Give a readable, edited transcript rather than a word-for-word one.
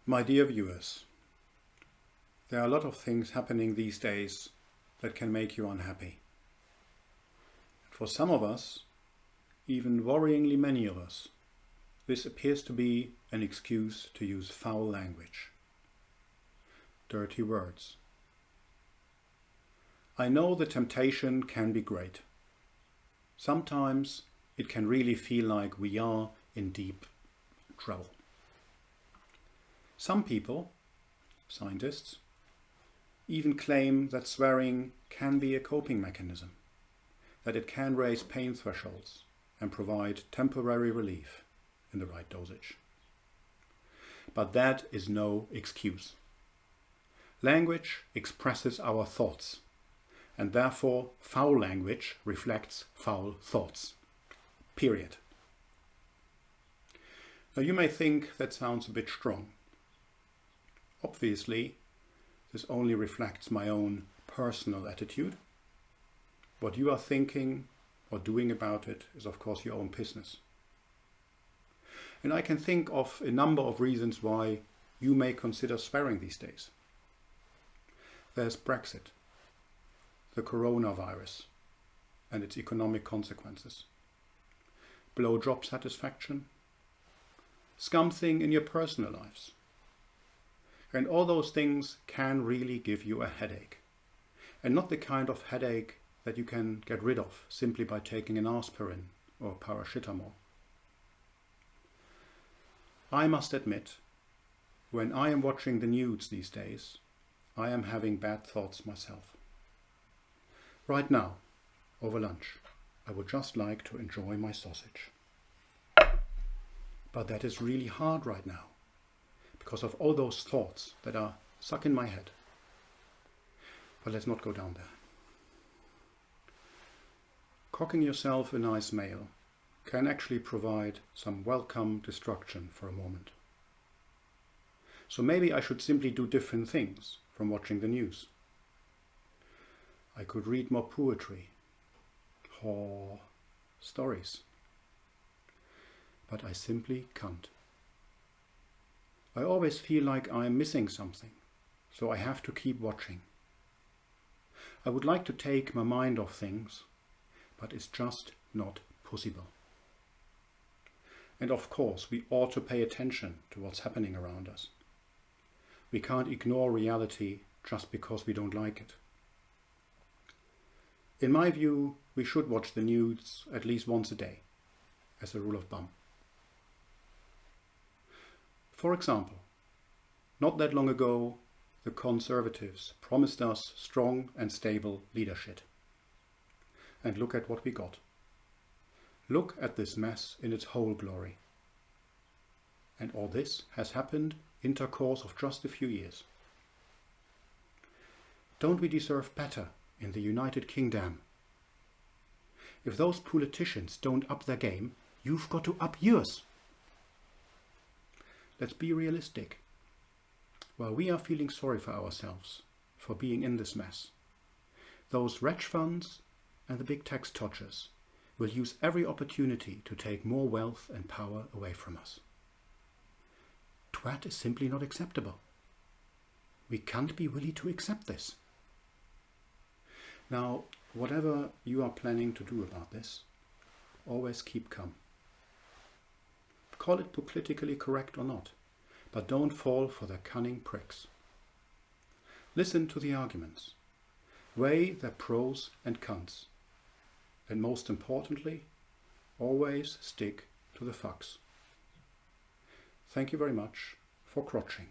My dear viewers, there are a lot of things happening these days that can make you unhappy. For some of us, even worryingly many of us, this appears to be an excuse to use foul language, dirty words. I know the temptation can be great. Sometimes it can really feel like we are in deep trouble. Some people, scientists, even claim that swearing can be a coping mechanism, that it can raise pain thresholds and provide temporary relief in the right dosage. But that is no excuse. Language expresses our thoughts, and therefore foul language reflects foul thoughts. Period. Now you may think that sounds a bit strong. Obviously, this only reflects my own personal attitude. What you are thinking or doing about it is of course your own business. And I can think of a number of reasons why you may consider swearing these days. There's Brexit, the coronavirus and its economic consequences, below job satisfaction, something in your personal lives. And all those things can really give you a headache. And not the kind of headache that you can get rid of simply by taking an aspirin or paracetamol. I must admit, when I am watching the news these days, I am having bad thoughts myself. Right now, over lunch, I would just like to enjoy my sausage. But that is really hard right now, because of all those thoughts that are stuck in my head. But let's not go down there. Cooking yourself a nice meal can actually provide some welcome distraction for a moment. So maybe I should simply do different things from watching the news. I could read more poetry or stories. But I simply can't. I always feel like I am missing something, so I have to keep watching. I would like to take my mind off things, but it's just not possible. And of course, we ought to pay attention to what's happening around us. We can't ignore reality just because we don't like it. In my view, we should watch the news at least once a day, as a rule of thumb. For example, not that long ago, the Conservatives promised us strong and stable leadership. And look at what we got. Look at this mess in its whole glory. And all this has happened in the course of just a few years. Don't we deserve better in the United Kingdom? If those politicians don't up their game, you've got to up yours. Let's be realistic. While we are feeling sorry for ourselves for being in this mess, those wretch funds and the big tax dodgers will use every opportunity to take more wealth and power away from us. That is simply not acceptable. We can't be willing to accept this. Now, whatever you are planning to do about this, always keep calm. Call it politically correct or not, but don't fall for their cunning pricks. Listen to the arguments. Weigh their pros and cons. And most importantly, always stick to the facts. Thank you very much for crotching.